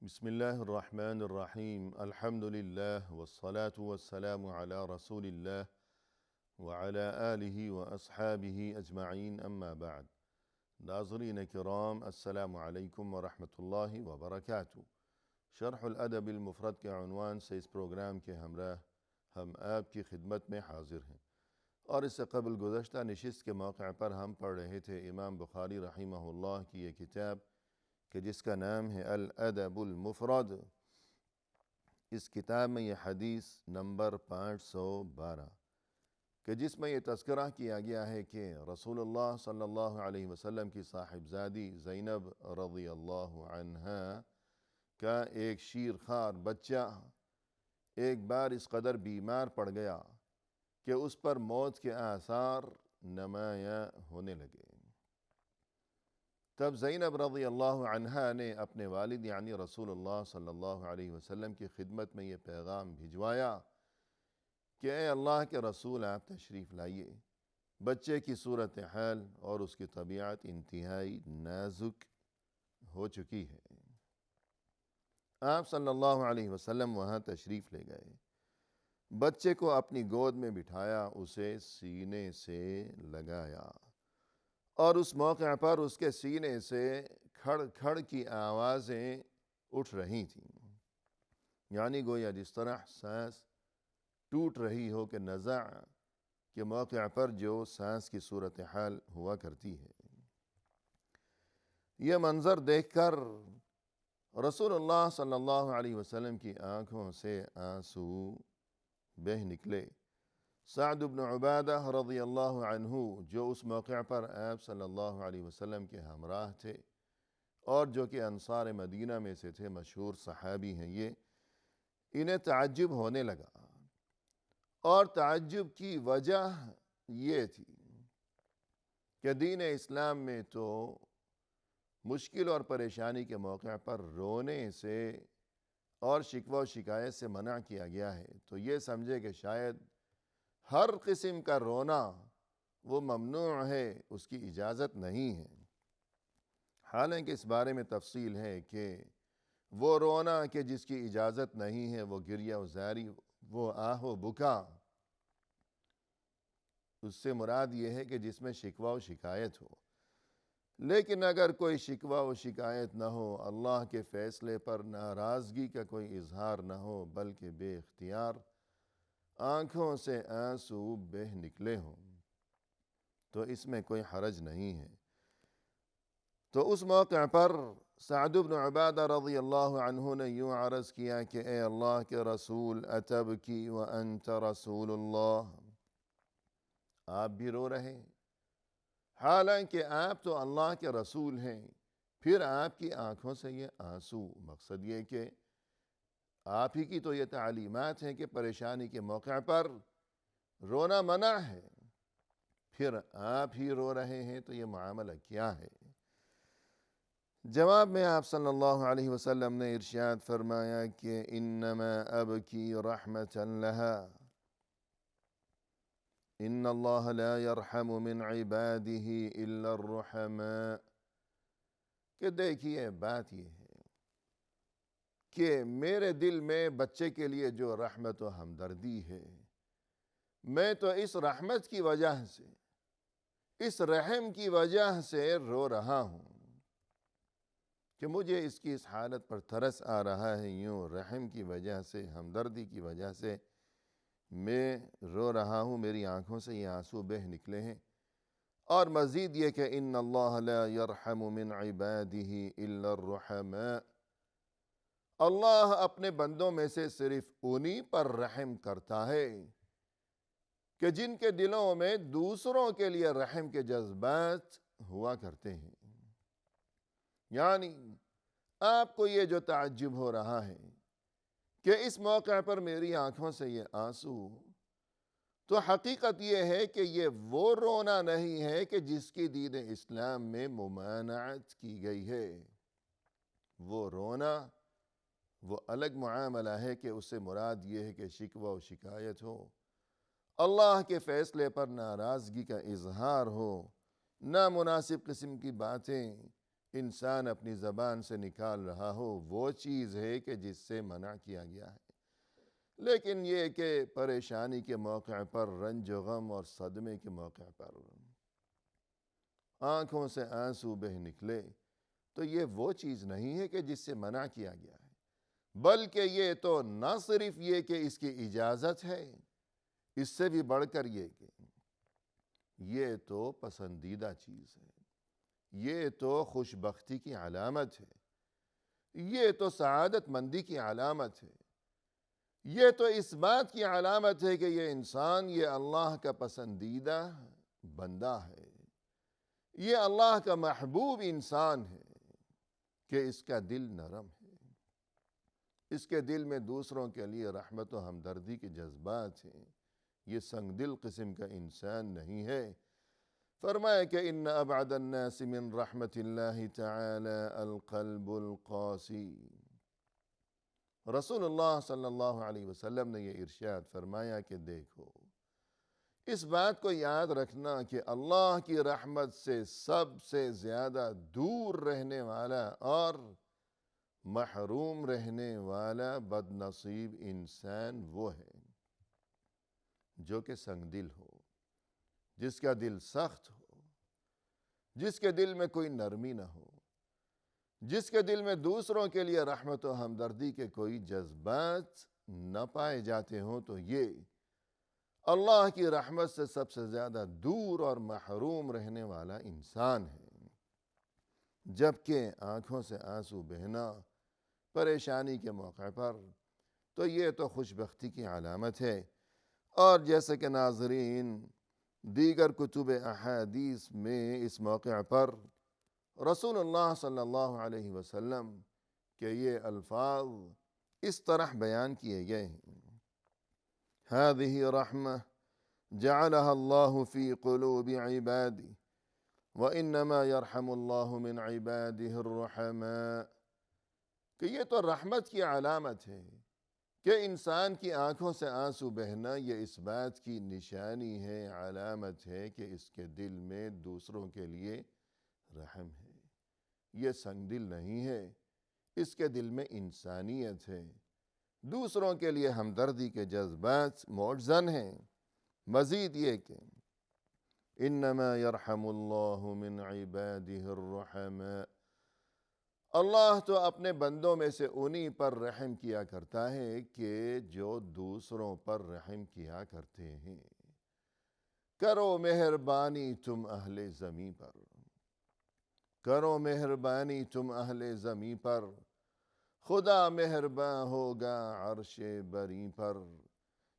بسم الله الرحمن الرحيم الحمد لله والصلاة والسلام على رسول الله وعلى آله وأصحابه أجمعين أما بعد ناظرین کرام السلام علیکم ورحمۃ اللہ وبرکاتہ۔ شرح الادب المفرد کے عنوان سے اس پروگرام کے ہمراہ ہم آپ کی خدمت میں حاضر ہیں، اور اس سے قبل گزشتہ نشست کے موقع پر ہم پڑھ رہے تھے امام بخاری رحمہ اللہ کی یہ کتاب کہ جس کا نام ہے الادب المفرد۔ اس کتاب میں یہ حدیث نمبر 512 کہ جس میں یہ تذکرہ کیا گیا ہے کہ رسول اللہ صلی اللہ علیہ وسلم کی صاحبزادی زینب رضی اللہ عنہا کا ایک شیرخوار بچہ ایک بار اس قدر بیمار پڑ گیا کہ اس پر موت کے آثار نمایاں ہونے لگے۔ تب زینب رضی اللہ عنہا نے اپنے والد یعنی رسول اللہ صلی اللہ علیہ وسلم کی خدمت میں یہ پیغام بھجوایا کہ اے اللہ کے رسول، آپ تشریف لائیے، بچے کی صورتحال اور اس کی طبیعت انتہائی نازک ہو چکی ہے۔ آپ صلی اللہ علیہ وسلم وہاں تشریف لے گئے، بچے کو اپنی گود میں بٹھایا، اسے سینے سے لگایا، اور اس موقع پر اس کے سینے سے کھڑ کھڑ کی آوازیں اٹھ رہی تھیں، یعنی گویا جس طرح سانس ٹوٹ رہی ہو کہ نزع کے موقع پر جو سانس کی صورتحال ہوا کرتی ہے۔ یہ منظر دیکھ کر رسول اللہ صلی اللہ علیہ وسلم کی آنکھوں سے آنسو بہہ نکلے۔ سعد بن عبادہ رضی اللہ عنہ جو اس موقع پر آپ صلی اللہ علیہ وسلم کے ہمراہ تھے اور جو کہ انصار مدینہ میں سے تھے، مشہور صحابی ہیں، انہیں تعجب ہونے لگا، اور تعجب کی وجہ یہ تھی کہ دین اسلام میں تو مشکل اور پریشانی کے موقع پر رونے سے اور شکوہ و شکایت سے منع کیا گیا ہے، تو یہ سمجھے کہ شاید ہر قسم کا رونا وہ ممنوع ہے، اس کی اجازت نہیں ہے۔ حالانکہ اس بارے میں تفصیل ہے کہ وہ رونا کہ جس کی اجازت نہیں ہے، وہ گریہ و زاری، وہ آہ و بکا، اس سے مراد یہ ہے کہ جس میں شکوہ و شکایت ہو۔ لیکن اگر کوئی شکوہ و شکایت نہ ہو، اللہ کے فیصلے پر ناراضگی کا کوئی اظہار نہ ہو، بلکہ بے اختیار آنکھوں سے آنسو بہہ نکلے ہوں، تو اس میں کوئی حرج نہیں ہے۔ تو اس موقع پر سعد بن عبادہ رضی اللہ عنہ نے یوں عرض کیا کہ اے اللہ کے رسول، اتبکی وانت رسول اللہ، آپ بھی رو رہے ہیں، حالانکہ آپ تو اللہ کے رسول ہیں، پھر آپ کی آنکھوں سے یہ آنسو، مقصد یہ کہ آپ ہی کی تو یہ تعلیمات ہیں کہ پریشانی کے موقع پر رونا منع ہے، پھر آپ ہی رو رہے ہیں، تو یہ معاملہ کیا ہے؟ جواب میں آپ صلی اللہ علیہ وسلم نے ارشاد فرمایا کہ انما ابکی رحمتا لہا، ان اللہ لا یرحم من عباده الا الرحماء، کہ دیکھیے بات یہ ہے کہ میرے دل میں بچے کے لیے جو رحمت و ہمدردی ہے، میں تو اس رحمت کی وجہ سے، اس رحم کی وجہ سے رو رہا ہوں کہ مجھے اس کی اس حالت پر ترس آ رہا ہے، یوں رحم کی وجہ سے، ہمدردی کی وجہ سے میں رو رہا ہوں، میری آنکھوں سے یہ آنسو بہہ نکلے ہیں۔ اور مزید یہ کہ ان اللہ لا یرحم من عباده الا الرحماء، اللہ اپنے بندوں میں سے صرف انہی پر رحم کرتا ہے کہ جن کے دلوں میں دوسروں کے لیے رحم کے جذبات ہوا کرتے ہیں۔ یعنی آپ کو یہ جو تعجب ہو رہا ہے کہ اس موقع پر میری آنکھوں سے یہ آنسو، تو حقیقت یہ ہے کہ یہ وہ رونا نہیں ہے کہ جس کی دین اسلام میں ممانعت کی گئی ہے۔ وہ رونا وہ الگ معاملہ ہے کہ اس سے مراد یہ ہے کہ شکوہ و شکایت ہو، اللہ کے فیصلے پر ناراضگی کا اظہار ہو، نامناسب قسم کی باتیں انسان اپنی زبان سے نکال رہا ہو وہ چیز ہے کہ جس سے منع کیا گیا ہے، لیکن یہ کہ پریشانی کے موقع پر، رنج و غم اور صدمے کے موقع پر آنکھوں سے آنسو بہہ نکلے تو یہ وہ چیز نہیں ہے کہ جس سے منع کیا گیا ہے، بلکہ یہ تو نہ صرف یہ کہ اس کی اجازت ہے، اس سے بھی بڑھ کر یہ کہ یہ تو پسندیدہ چیز ہے، یہ تو خوش بختی کی علامت ہے، یہ تو سعادت مندی کی علامت ہے، یہ تو اس بات کی علامت ہے کہ یہ انسان یہ اللہ کا پسندیدہ بندہ ہے، یہ اللہ کا محبوب انسان ہے کہ اس کا دل نرم ہے، اس کے دل میں دوسروں کے لیے رحمت و ہمدردی کے جذبات ہیں، یہ سنگ دل قسم کا انسان نہیں ہے۔ فرمایا کہ ان ابعد الناس من رحمت اللہ تعالی القلب القاسی۔ رسول اللہ صلی اللہ علیہ وسلم نے یہ ارشاد فرمایا کہ دیکھو، اس بات کو یاد رکھنا کہ اللہ کی رحمت سے سب سے زیادہ دور رہنے والا اور محروم رہنے والا بد نصیب انسان وہ ہے جو کہ سنگ دل ہو، جس کا دل سخت ہو، جس کے دل میں کوئی نرمی نہ ہو، جس کے دل میں دوسروں کے لیے رحمت و ہمدردی کے کوئی جذبات نہ پائے جاتے ہوں، تو یہ اللہ کی رحمت سے سب سے زیادہ دور اور محروم رہنے والا انسان ہے۔ جبکہ آنکھوں سے آنسو بہنا پریشانی کے موقع پر تو یہ تو خوش بختی کی علامت ہے، اور جیسے کہ ناظرین دیگر کتب احادیث میں اس موقع پر رسول اللہ صلی اللہ علیہ وسلم کے یہ الفاظ اس طرح بیان کیے گئے ہیں: هذه رحمة جعلها الله في قلوب عباده وإنما يرحم الله من عباده الرحماء، کہ یہ تو رحمت کی علامت ہے کہ انسان کی آنکھوں سے آنسو بہنا یہ اس بات کی نشانی ہے، علامت ہے کہ اس کے دل میں دوسروں کے لیے رحم ہے، یہ سنگ دل نہیں ہے، اس کے دل میں انسانیت ہے، دوسروں کے لیے ہمدردی کے جذبات موجزن ہیں۔ مزید یہ کہ انما یرحم اللہ من عباده الرحماء، اللہ تو اپنے بندوں میں سے انہی پر رحم کیا کرتا ہے کہ جو دوسروں پر رحم کیا کرتے ہیں۔ کرو مہربانی تم اہل زمیں پر، کرو مہربانی تم اہل زمیں پر، خدا مہرباں ہوگا عرش بری پر۔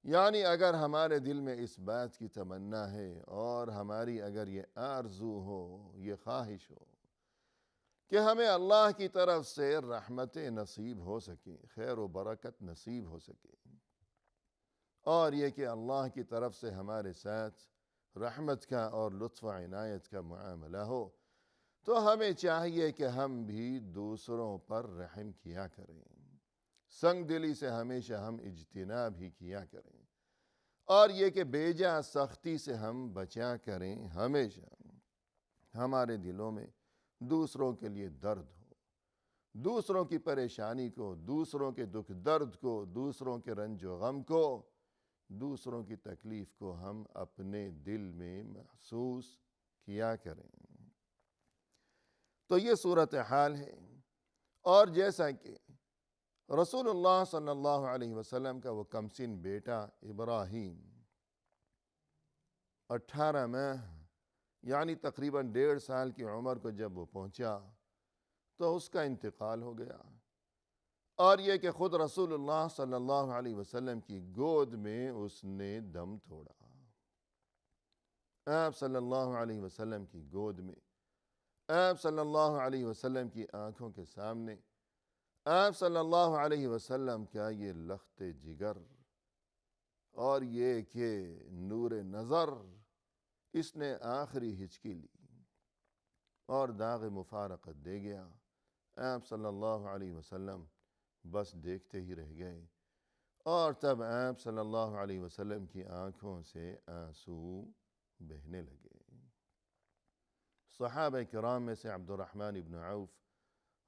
یعنی اگر ہمارے دل میں اس بات کی تمنا ہے اور ہماری اگر یہ آرزو ہو، یہ خواہش ہو کہ ہمیں اللہ کی طرف سے رحمت نصیب ہو سکے، خیر و برکت نصیب ہو سکے، اور یہ کہ اللہ کی طرف سے ہمارے ساتھ رحمت کا اور لطف و عنایت کا معاملہ ہو، تو ہمیں چاہیے کہ ہم بھی دوسروں پر رحم کیا کریں، سنگ دلی سے ہمیشہ ہم اجتناب ہی کیا کریں، اور یہ کہ بیجا سختی سے ہم بچا کریں، ہمیشہ ہمارے دلوں میں دوسروں کے لیے درد ہو، دوسروں کی پریشانی کو، دوسروں کے دکھ درد کو، دوسروں کے رنج و غم کو، دوسروں کی تکلیف کو ہم اپنے دل میں محسوس کیا کریں۔ تو یہ صورتحال ہے، اور جیسا کہ رسول اللہ صلی اللہ علیہ وسلم کا وہ کمسن بیٹا ابراہیم 18 ماہ یعنی تقریباً 1.5 سال کی عمر کو جب وہ پہنچا تو اس کا انتقال ہو گیا، اور یہ کہ خود رسول اللہ صلی اللہ علیہ وسلم کی گود میں اس نے دم توڑا۔ آپ صلی اللہ علیہ وسلم کی گود میں، آپ صلی اللہ علیہ وسلم کی آنکھوں کے سامنے، آپ صلی اللہ علیہ وسلم کا یہ لخت جگر اور یہ کہ نور نظر، اس نے آخری ہچکی لی اور داغ مفارقت دے گیا۔ آپ صلی اللہ علیہ وسلم بس دیکھتے ہی رہ گئے، اور تب آپ صلی اللہ علیہ وسلم کی آنکھوں سے آنسو بہنے لگے۔ صحابہ کرام میں سے عبد الرحمن ابن عوف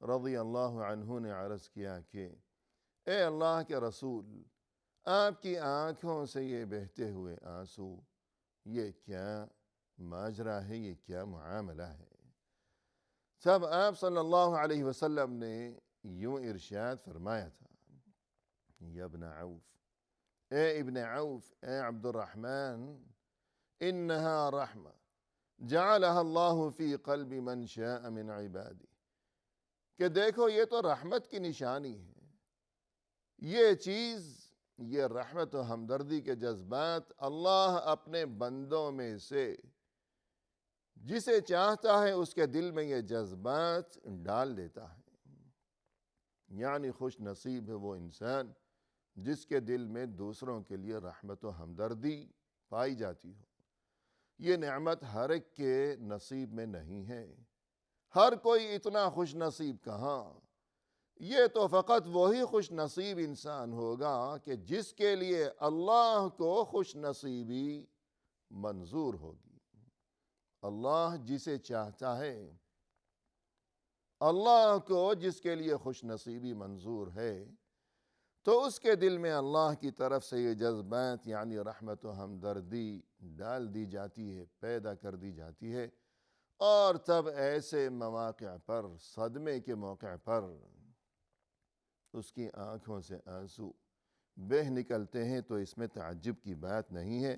رضی اللہ عنہ نے عرض کیا کہ اے اللہ کے رسول، آپ کی آنکھوں سے یہ بہتے ہوئے آنسو، یہ کیا ماجرا ہے، یہ کیا معاملہ ہے؟ تب آپ صلی اللہ علیہ وسلم نے یوں ارشاد فرمایا تھا، یا ابن عوف، اے ابن عوف، اے عبد الرحمن، انہا رحمہ جعلها اللہ فی قلب من شاء من عبادی، کہ دیکھو یہ تو رحمت کی نشانی ہے، یہ چیز، یہ رحمت و ہمدردی کے جذبات اللہ اپنے بندوں میں سے جسے چاہتا ہے اس کے دل میں یہ جذبات ڈال دیتا ہے۔ یعنی خوش نصیب ہے وہ انسان جس کے دل میں دوسروں کے لیے رحمت و ہمدردی پائی جاتی ہو۔ یہ نعمت ہر ایک کے نصیب میں نہیں ہے، ہر کوئی اتنا خوش نصیب کہاں، یہ تو فقط وہی خوش نصیب انسان ہوگا کہ جس کے لیے اللہ کو خوش نصیبی منظور ہوگی۔ اللہ جسے چاہتا ہے، اللہ کو جس کے لیے خوش نصیبی منظور ہے، تو اس کے دل میں اللہ کی طرف سے یہ جذبات یعنی رحمت و ہمدردی ڈال دی جاتی ہے، پیدا کر دی جاتی ہے، اور تب ایسے مواقع پر، صدمے کے موقع پر اس کی آنکھوں سے آنسو بہہ نکلتے ہیں، تو اس میں تعجب کی بات نہیں ہے۔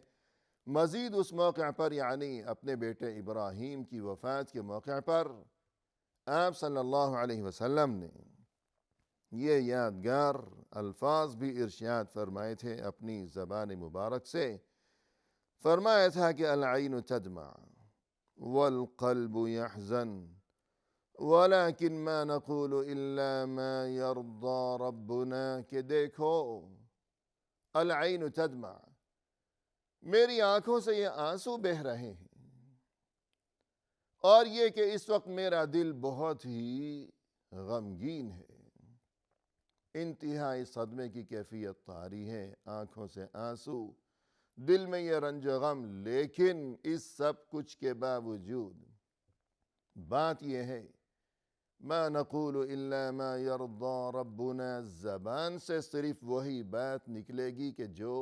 مزید اس موقع پر یعنی اپنے بیٹے ابراہیم کی وفات کے موقع پر آپ صلی اللہ علیہ وسلم نے یہ یادگار الفاظ بھی ارشاد فرمائے تھے اپنی زبان مبارک سے۔ فرمایا تھا کہ العین تدمع والقلب يحزن ولكن ما نقول الا ما يرضى ربنا، کہ دیکھو العین تدمع، میری آنکھوں سے یہ آنسو بہہ رہے ہیں، اور یہ کہ اس وقت میرا دل بہت ہی غمگین ہے، انتہائی صدمے کی کیفیت طاری ہے، آنکھوں سے آنسو، دل میں یہ رنج و غم، لیکن اس سب کچھ کے باوجود بات یہ ہے ما نقول الا ما يرضى ربنا، زبان سے صرف وہی بات نکلے گی کہ جو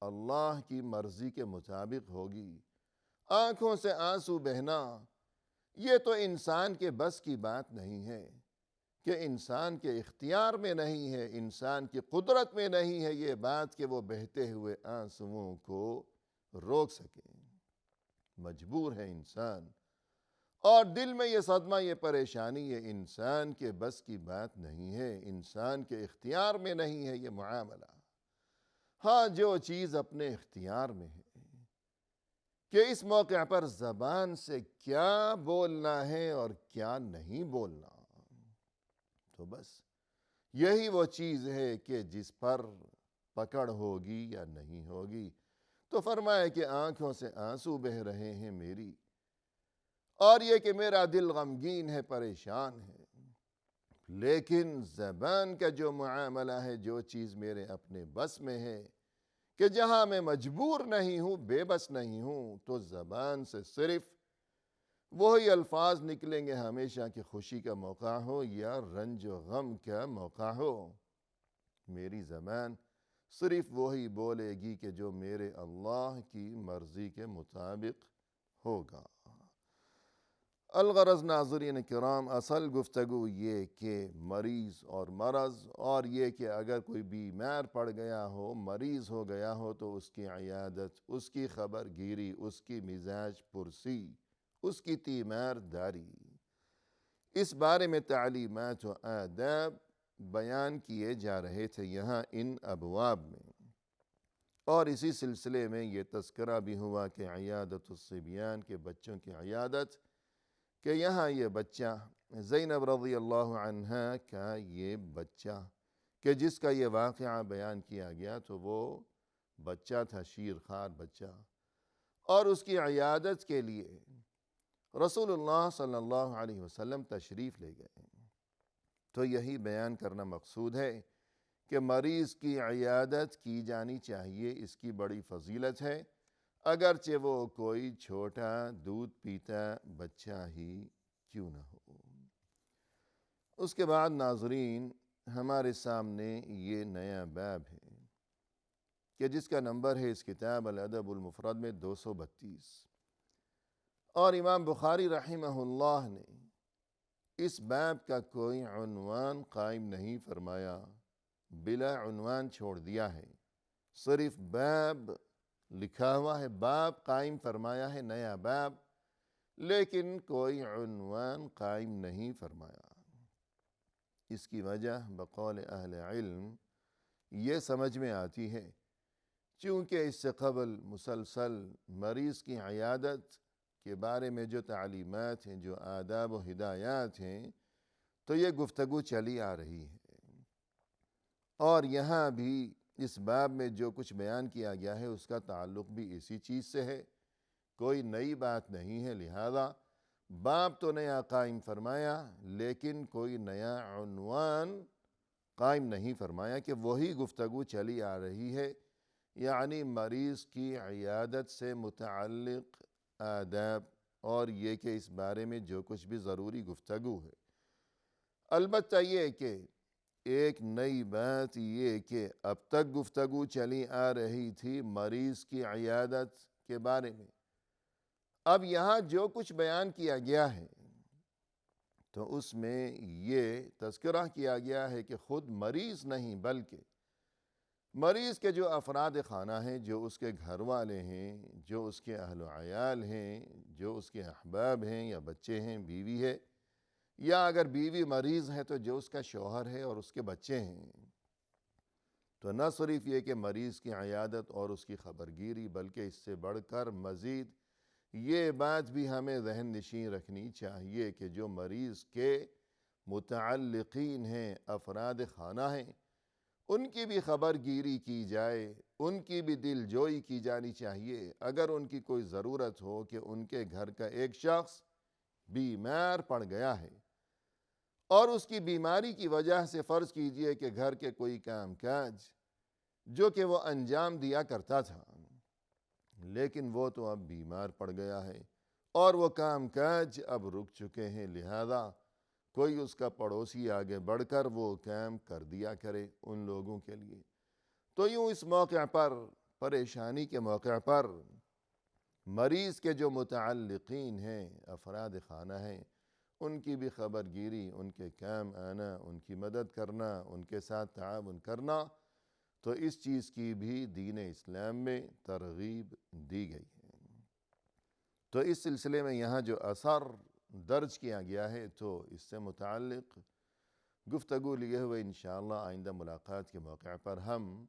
اللہ کی مرضی کے مطابق ہوگی۔ آنکھوں سے آنسو بہنا یہ تو انسان کے بس کی بات نہیں ہے، کہ انسان کے اختیار میں نہیں ہے، انسان کی قدرت میں نہیں ہے یہ بات کہ وہ بہتے ہوئے آنسوؤں کو روک سکے، مجبور ہے انسان، اور دل میں یہ صدمہ، یہ پریشانی، یہ انسان کے بس کی بات نہیں ہے، انسان کے اختیار میں نہیں ہے یہ معاملہ۔ ہاں جو چیز اپنے اختیار میں ہے کہ اس موقع پر زبان سے کیا بولنا ہے اور کیا نہیں بولنا، تو بس یہی وہ چیز ہے کہ جس پر پکڑ ہوگی یا نہیں ہوگی۔ تو فرمایا کہ آنکھوں سے آنسو بہہ رہے ہیں میری، اور یہ کہ میرا دل غمگین ہے، پریشان ہے، لیکن زبان کا جو معاملہ ہے، جو چیز میرے اپنے بس میں ہے، کہ جہاں میں مجبور نہیں ہوں، بے بس نہیں ہوں، تو زبان سے صرف وہی الفاظ نکلیں گے ہمیشہ کہ خوشی کا موقع ہو یا رنج و غم کا موقع ہو، میری زبان صرف وہی بولے گی کہ جو میرے اللہ کی مرضی کے مطابق ہوگا۔ الغرض ناظرین کرام، اصل گفتگو یہ کہ مریض اور مرض، اور یہ کہ اگر کوئی بیمار پڑ گیا ہو، مریض ہو گیا ہو، تو اس کی عیادت، اس کی خبر گیری، اس کی مزاج پرسی، اس کی تیمار داری، اس بارے میں تعلیمات و آداب بیان کیے جا رہے تھے یہاں ان ابواب میں، اور اسی سلسلے میں یہ تذکرہ بھی ہوا کہ عیادت الصبیان کے بچوں کی عیادت، کہ یہاں یہ بچہ زینب رضی اللہ عنہا کا یہ بچہ کہ جس کا یہ واقعہ بیان کیا گیا، تو وہ بچہ تھا شیرخوار بچہ، اور اس کی عیادت کے لیے رسول اللہ صلی اللہ علیہ وسلم تشریف لے گئے۔ تو یہی بیان کرنا مقصود ہے کہ مریض کی عیادت کی جانی چاہیے، اس کی بڑی فضیلت ہے۔ اگرچہ وہ کوئی چھوٹا دودھ پیتا بچہ ہی کیوں نہ ہو۔ اس کے بعد ناظرین ہمارے سامنے یہ نیا باب ہے کہ جس کا نمبر ہے اس کتاب الادب المفرد میں 232، اور امام بخاری رحمہ اللہ نے اس باب کا کوئی عنوان قائم نہیں فرمایا، بلا عنوان چھوڑ دیا ہے، صرف باب لکھا ہوا ہے، باب قائم فرمایا ہے، نیا باب، لیکن کوئی عنوان قائم نہیں فرمایا۔ اس کی وجہ بقول اہل علم یہ سمجھ میں آتی ہے، چونکہ اس سے قبل مسلسل مریض کی عیادت کے بارے میں جو تعلیمات ہیں، جو آداب و ہدایات ہیں، تو یہ گفتگو چلی آ رہی ہے، اور یہاں بھی اس باب میں جو کچھ بیان کیا گیا ہے اس کا تعلق بھی اسی چیز سے ہے، کوئی نئی بات نہیں ہے، لہذا باب تو نیا قائم فرمایا لیکن کوئی نیا عنوان قائم نہیں فرمایا کہ وہی گفتگو چلی آ رہی ہے، یعنی مریض کی عیادت سے متعلق آداب، اور یہ کہ اس بارے میں جو کچھ بھی ضروری گفتگو ہے۔ البتہ یہ کہ ایک نئی بات یہ کہ اب تک گفتگو چلی آ رہی تھی مریض کی عیادت کے بارے میں، اب یہاں جو کچھ بیان کیا گیا ہے تو اس میں یہ تذکرہ کیا گیا ہے کہ خود مریض نہیں بلکہ مریض کے جو افراد خانہ ہیں، جو اس کے گھر والے ہیں، جو اس کے اہل و عیال ہیں، جو اس کے احباب ہیں یا بچے ہیں، بیوی ہے، یا اگر بیوی مریض ہے تو جو اس کا شوہر ہے اور اس کے بچے ہیں، تو نہ صرف یہ کہ مریض کی عیادت اور اس کی خبرگیری، بلکہ اس سے بڑھ کر مزید یہ بات بھی ہمیں ذہن نشین رکھنی چاہیے کہ جو مریض کے متعلقین ہیں، افراد خانہ ہیں، ان کی بھی خبرگیری کی جائے، ان کی بھی دل جوئی کی جانی چاہیے۔ اگر ان کی کوئی ضرورت ہو کہ ان کے گھر کا ایک شخص بیمار پڑ گیا ہے اور اس کی بیماری کی وجہ سے فرض کیجئے کہ گھر کے کوئی کام کاج جو کہ وہ انجام دیا کرتا تھا، لیکن وہ تو اب بیمار پڑ گیا ہے اور وہ کام کاج اب رک چکے ہیں، لہذا کوئی اس کا پڑوسی آگے بڑھ کر وہ کام کر دیا کرے ان لوگوں کے لیے۔ تو یوں اس موقع پر، پریشانی کے موقع پر، مریض کے جو متعلقین ہیں، افراد خانہ ہیں، ان کی بھی خبرگیری، ان کے کام آنا، ان کی مدد کرنا، ان کے ساتھ تعاون کرنا، تو اس چیز کی بھی دین اسلام میں ترغیب دی گئی ہے۔ تو اس سلسلے میں یہاں جو اثر درج کیا گیا ہے تو اس سے متعلق گفتگو لیے ہوئے انشاءاللہ آئندہ ملاقات کے موقع پر ہم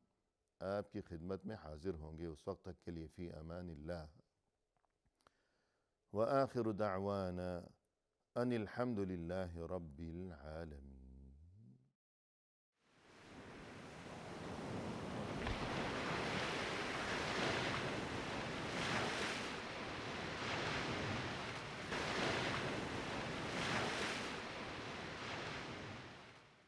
آپ کی خدمت میں حاضر ہوں گے۔ اس وقت تک کے لیے فی امان اللہ، وآخر دعوانا ان الحمد للہ رب العالمین۔